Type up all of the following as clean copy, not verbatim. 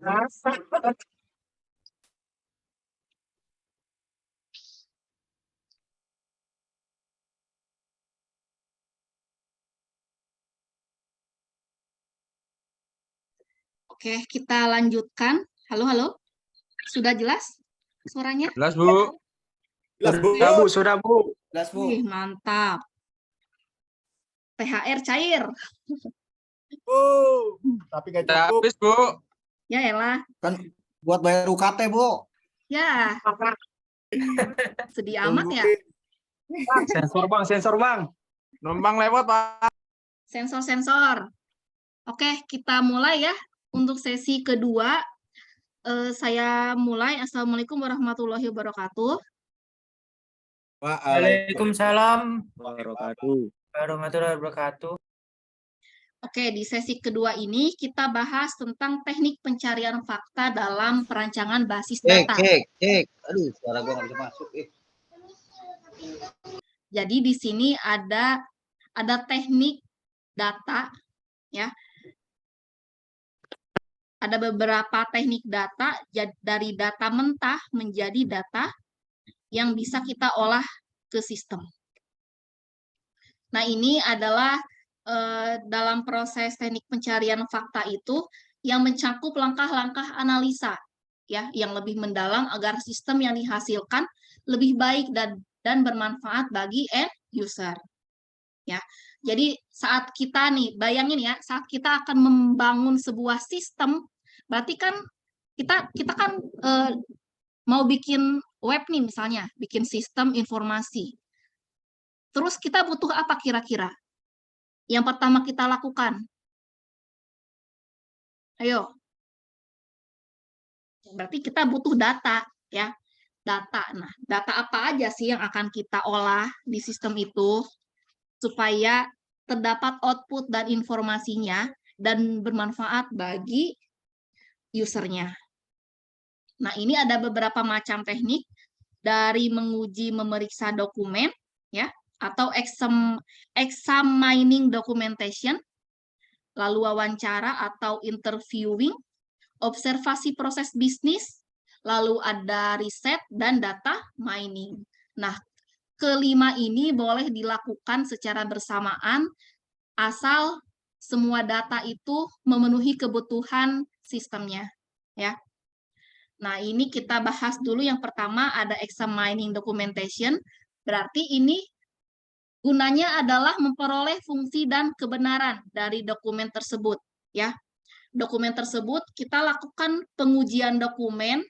Oke, kita lanjutkan. Halo, halo. Sudah jelas suaranya? Jelas, Bu. Jelas, Bu. Sudah, Bu. Sudah, Bu. Jelas, Bu. Wih, mantap. THR cair. Oh, tapi nggak Udah cukup. habis, Bu. Ya elah. Kan buat bayar UKT, Bu. Ya. Sedih amat ya. Sensor, Bang. Sensor, Bang. Numpang lewat, Pak. Sensor-sensor. Oke, kita mulai ya. Untuk sesi kedua, saya mulai. Assalamualaikum warahmatullahi wabarakatuh. Waalaikumsalam warahmatullahi wabarakatuh. Oke, di sesi kedua ini kita bahas tentang teknik pencarian fakta dalam perancangan basis data. Aduh, suara gua nggak bisa masuk. Jadi di sini ada teknik data, ya. Ada beberapa teknik data dari data mentah menjadi data yang bisa kita olah ke sistem. Nah, ini adalah dalam proses teknik pencarian fakta itu yang mencakup langkah-langkah analisa, ya, yang lebih mendalam agar sistem yang dihasilkan lebih baik dan bermanfaat bagi end user. Ya, jadi saat kita nih, bayangin ya, saat kita akan membangun sebuah sistem, berarti kan kita kan mau bikin web nih misalnya, bikin sistem informasi. Terus kita butuh apa kira-kira? Yang pertama kita lakukan. Ayo. Berarti kita butuh data, ya. Data. Nah, data apa aja sih yang akan kita olah di sistem itu supaya terdapat output dan informasinya dan bermanfaat bagi usernya. Nah, ini ada beberapa macam teknik dari menguji memeriksa dokumen, ya, atau examining documentation, lalu wawancara atau interviewing, observasi proses bisnis, lalu ada riset dan data mining. Nah, kelima ini boleh dilakukan secara bersamaan asal semua data itu memenuhi kebutuhan sistemnya, ya. Nah, ini kita bahas dulu. Yang pertama ada examining documentation. Berarti ini gunanya adalah memperoleh fungsi dan kebenaran dari dokumen tersebut, ya. Dokumen tersebut kita lakukan pengujian dokumen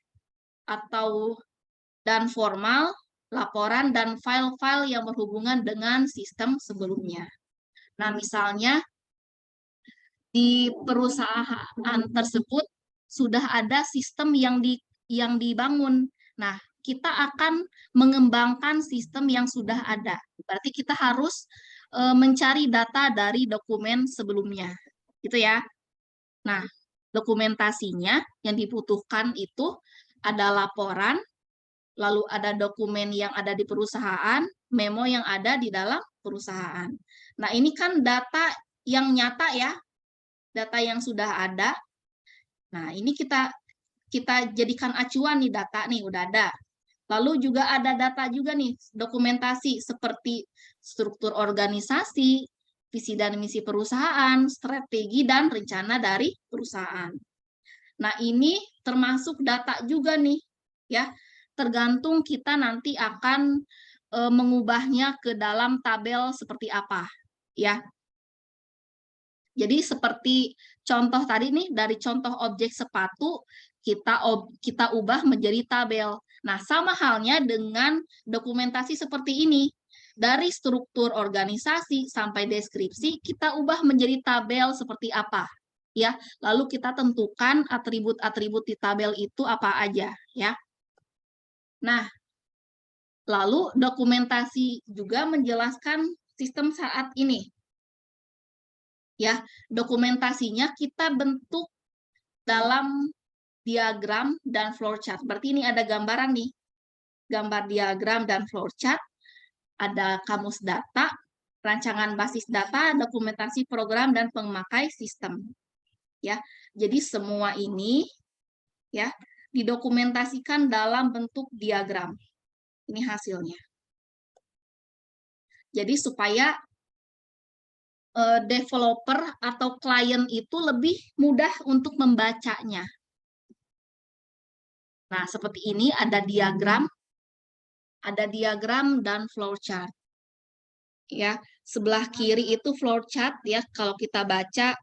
dan formal, laporan dan file-file yang berhubungan dengan sistem sebelumnya. Nah, misalnya di perusahaan tersebut sudah ada sistem yang dibangun. Nah, kita akan mengembangkan sistem yang sudah ada. Berarti kita harus mencari data dari dokumen sebelumnya. Gitu ya. Nah, dokumentasinya yang dibutuhkan itu ada laporan, lalu ada dokumen yang ada di perusahaan, memo yang ada di dalam perusahaan. Nah, ini kan data yang nyata ya, data yang sudah ada. Nah, ini kita jadikan acuan nih, data nih udah ada. Lalu juga ada data juga nih, dokumentasi seperti struktur organisasi, visi dan misi perusahaan, strategi dan rencana dari perusahaan. Nah, ini termasuk data juga nih, ya. Tergantung kita nanti akan mengubahnya ke dalam tabel seperti apa, ya. Jadi seperti contoh tadi nih, dari contoh objek sepatu, kita ubah menjadi tabel. Nah, sama halnya dengan dokumentasi seperti ini. Dari struktur organisasi sampai deskripsi, kita ubah menjadi tabel seperti apa. Ya, lalu kita tentukan atribut-atribut di tabel itu apa aja, ya. Nah, lalu dokumentasi juga menjelaskan sistem saat ini. Ya, dokumentasinya kita bentuk dalam diagram dan flowchart. Berarti ini ada gambaran nih, gambar diagram dan flowchart, ada kamus data, rancangan basis data, dokumentasi program dan pemakai sistem. Ya, jadi semua ini ya, didokumentasikan dalam bentuk diagram. Ini hasilnya. Jadi supaya developer atau klien itu lebih mudah untuk membacanya. Nah, seperti ini ada diagram dan flowchart. Ya, sebelah kiri itu flowchart ya. Kalau kita baca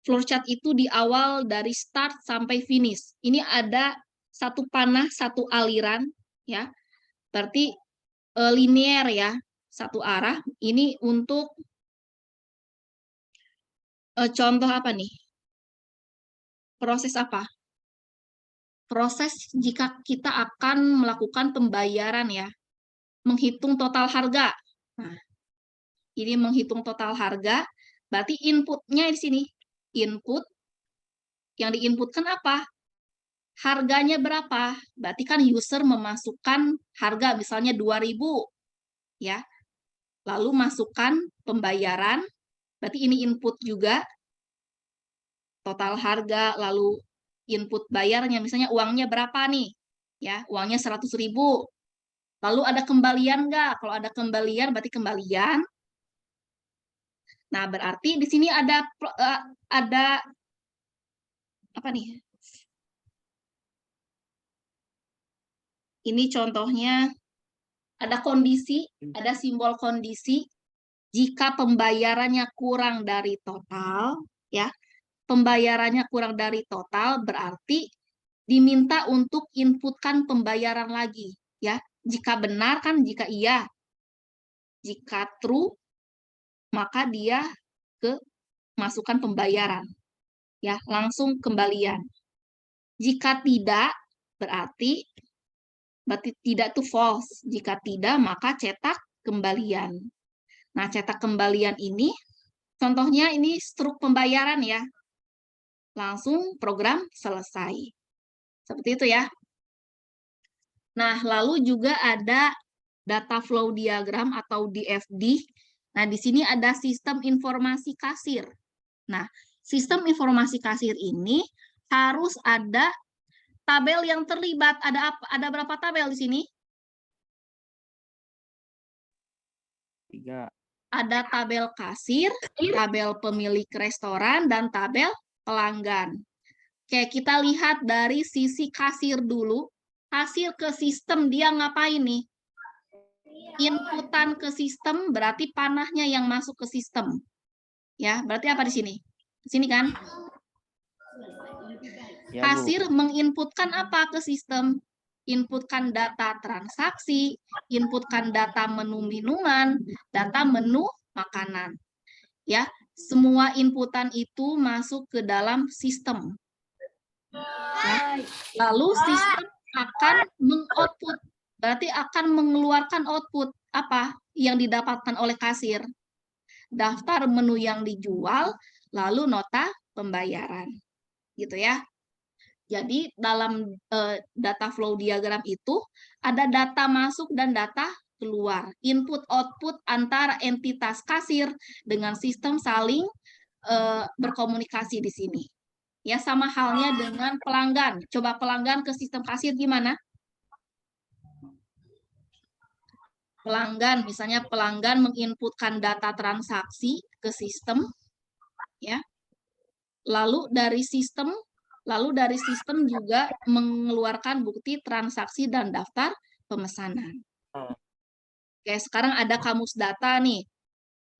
flowchart itu di awal dari start sampai finish. Ini ada satu panah, satu aliran ya. Berarti linear ya, satu arah. Ini untuk contoh apa nih? Proses apa? Proses jika kita akan melakukan pembayaran ya. Menghitung total harga. Nah, ini menghitung total harga, berarti inputnya di sini. Input, yang diinputkan apa? Harganya berapa? Berarti kan user memasukkan harga, misalnya 2.000. Ya. Lalu masukkan pembayaran, berarti ini input juga. Total harga, lalu input bayarnya, misalnya uangnya berapa nih? Ya, uangnya 100.000. Lalu ada kembalian nggak? Kalau ada kembalian, berarti kembalian. Nah, berarti di sini ada apa nih? Ini contohnya ada kondisi, ada simbol kondisi. Jika pembayarannya kurang dari total, ya, pembayarannya kurang dari total berarti diminta untuk inputkan pembayaran lagi, ya. Jika benar kan, jika iya. Jika true, maka dia ke masukkan pembayaran. Ya, langsung kembalian. Jika tidak, berarti tidak itu false. Jika tidak, maka cetak kembalian. Nah, cetak kembalian ini, contohnya ini struk pembayaran ya. Langsung program selesai. Seperti itu ya. Nah, lalu juga ada data flow diagram atau DFD. Nah, di sini ada sistem informasi kasir. Nah, sistem informasi kasir ini harus ada tabel yang terlibat. Ada berapa tabel di sini? 3. Ada tabel kasir, tabel pemilik restoran, dan tabel pelanggan. Oke, kita lihat dari sisi kasir dulu. Kasir ke sistem, dia ngapain nih? Inputan ke sistem berarti panahnya yang masuk ke sistem. Ya, berarti apa di sini? Di sini kan? Ya, Bu. Kasir menginputkan apa ke sistem? Inputkan data transaksi, inputkan data menu minuman, data menu makanan. Ya, semua inputan itu masuk ke dalam sistem. Ya. Lalu sistem akan mengoutput, berarti akan mengeluarkan output apa yang didapatkan oleh kasir. Daftar menu yang dijual, lalu nota pembayaran. Gitu ya. Jadi dalam data flow diagram itu ada data masuk dan data keluar. Input-output antara entitas kasir dengan sistem saling berkomunikasi di sini. Ya, sama halnya dengan pelanggan. Coba pelanggan ke sistem kasir gimana? Pelanggan, misalnya pelanggan menginputkan data transaksi ke sistem, ya. Lalu dari sistem juga mengeluarkan bukti transaksi dan daftar pemesanan. Oke, sekarang ada kamus data nih.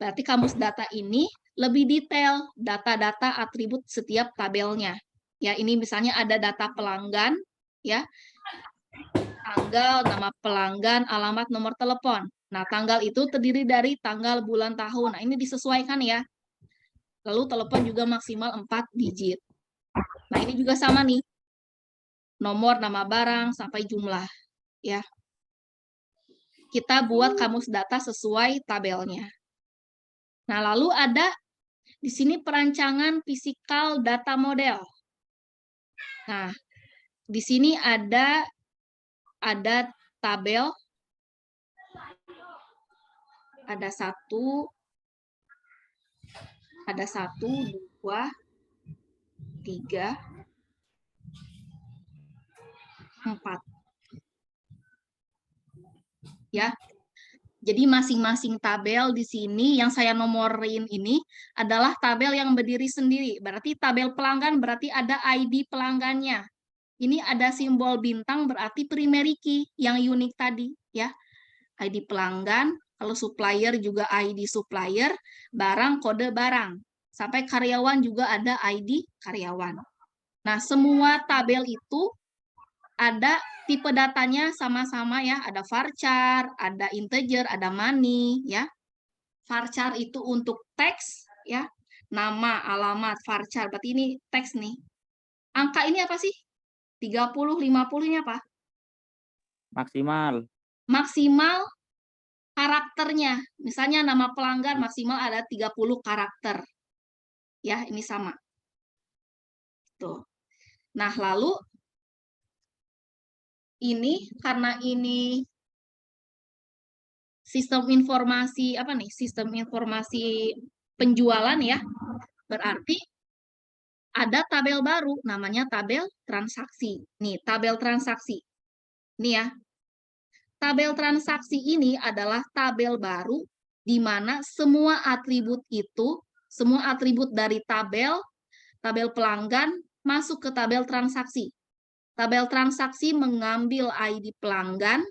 Berarti kamus data ini lebih detail data-data atribut setiap tabelnya. Ya, ini misalnya ada data pelanggan, ya. Tanggal, nama pelanggan, alamat, nomor telepon. Nah, tanggal itu terdiri dari tanggal, bulan, tahun. Nah, ini disesuaikan ya. Lalu telepon juga maksimal 4 digit. Nah, ini juga sama nih. Nomor, nama barang, sampai jumlah. Ya. Kita buat kamus data sesuai tabelnya. Nah, lalu ada di sini perancangan fisikal data model. Nah, di sini ada tabel, ada 1, 2, 3, 4. Ya. Jadi masing-masing tabel di sini yang saya nomorin ini adalah tabel yang berdiri sendiri. Berarti tabel pelanggan berarti ada ID pelanggannya. Ini ada simbol bintang berarti primary key yang unik tadi ya. ID pelanggan, kalau supplier juga ID supplier, barang kode barang. Sampai karyawan juga ada ID karyawan. Nah, semua tabel itu ada tipe datanya sama-sama ya, ada varchar, ada integer, ada money ya. Varchar itu untuk teks ya, nama, alamat, varchar, berarti ini teks nih. Angka ini apa sih? 30, 50-nya apa? Maksimal. Maksimal karakternya. Misalnya nama pelanggan maksimal ada 30 karakter. Ya, ini sama. Tuh. Nah, lalu ini karena ini sistem informasi apa nih? Sistem informasi penjualan ya. Berarti ada tabel baru namanya tabel transaksi. Nih, tabel transaksi. Ini ya. Tabel transaksi ini adalah tabel baru di mana semua atribut itu, semua atribut dari tabel pelanggan masuk ke tabel transaksi. Tabel transaksi mengambil ID pelanggan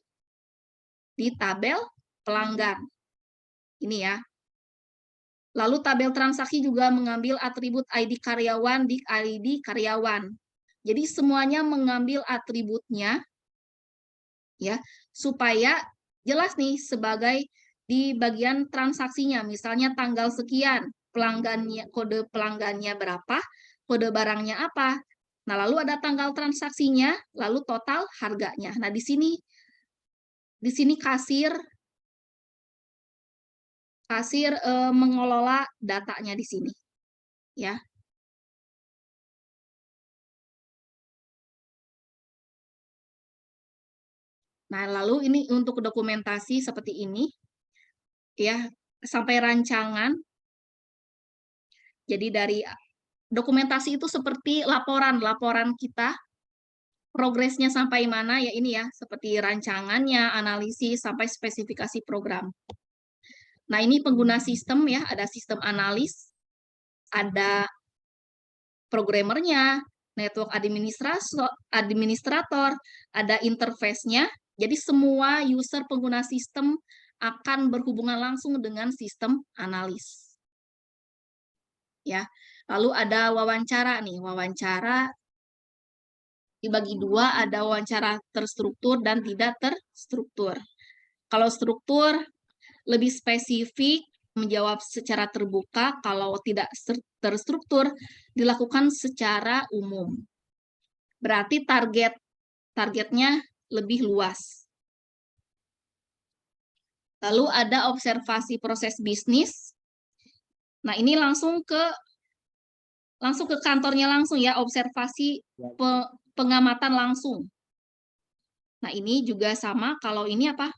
di tabel pelanggan. Ini ya. Lalu tabel transaksi juga mengambil atribut ID karyawan di ID karyawan. Jadi semuanya mengambil atributnya ya, supaya jelas nih sebagai di bagian transaksinya. Misalnya tanggal sekian, pelanggannya, kode pelanggannya berapa, kode barangnya apa. Nah, lalu ada tanggal transaksinya, lalu total harganya. Nah, di sini kasir mengelola datanya di sini. Ya. Nah, lalu ini untuk dokumentasi seperti ini ya, sampai rancangan. Jadi dari dokumentasi itu seperti laporan kita, progresnya sampai mana ya ini ya, seperti rancangannya, analisis, sampai spesifikasi program. Nah, ini pengguna sistem ya, ada sistem analis, ada programmernya, network administrator, ada interface-nya. Jadi semua user pengguna sistem akan berhubungan langsung dengan sistem analis. Ya. Lalu ada wawancara nih, wawancara dibagi dua, ada wawancara terstruktur dan tidak terstruktur. Kalau struktur lebih spesifik, menjawab secara terbuka, kalau tidak terstruktur dilakukan secara umum. Berarti targetnya lebih luas. Lalu ada observasi proses bisnis. Nah, ini langsung ke kantornya langsung ya, observasi pengamatan langsung. Nah, ini juga sama, kalau ini apa?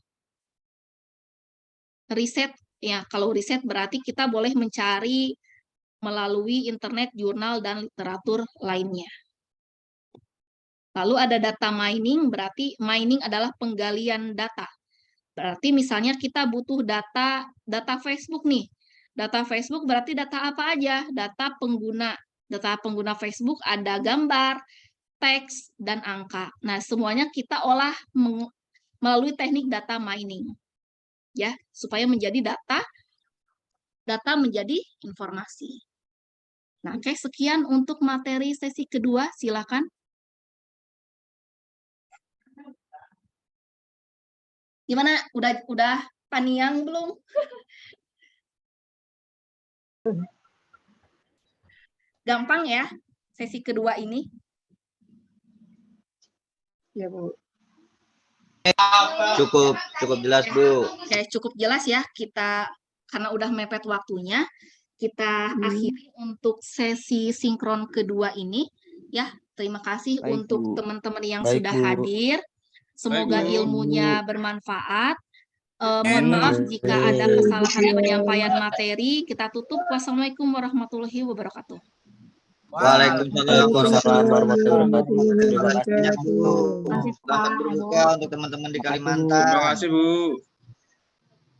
Riset, ya kalau riset berarti kita boleh mencari melalui internet, jurnal, dan literatur lainnya. Lalu ada data mining, berarti mining adalah penggalian data. Berarti misalnya kita butuh data Facebook nih. Data Facebook berarti data apa aja? Data pengguna. Data pengguna Facebook ada gambar, teks, dan angka. Nah, semuanya kita olah melalui teknik data mining. Ya, supaya menjadi data menjadi informasi. Nah, oke, sekian untuk materi sesi kedua, silakan. Gimana? Udah paniang belum? Gampang ya sesi kedua ini? Ya, Bu. Cukup jelas, Bu. Oke, cukup jelas ya. Kita karena udah mepet waktunya, kita akhiri untuk sesi sinkron kedua ini ya. Terima kasih Baik, untuk Bu. teman-teman yang Baik, sudah Bu. hadir. Semoga Baik, Bu. ilmunya bermanfaat. Mohon maaf jika ada kesalahan penyampaian materi. Kita tutup. Wassalamualaikum warahmatullahi wabarakatuh. Waalaikumsalam warahmatullahi wabarakatuh. Terima kasih banyak, Bu. Terima kasih, Selamat Pak. berbuka untuk teman-teman di Terima Kalimantan. kasih, Bu.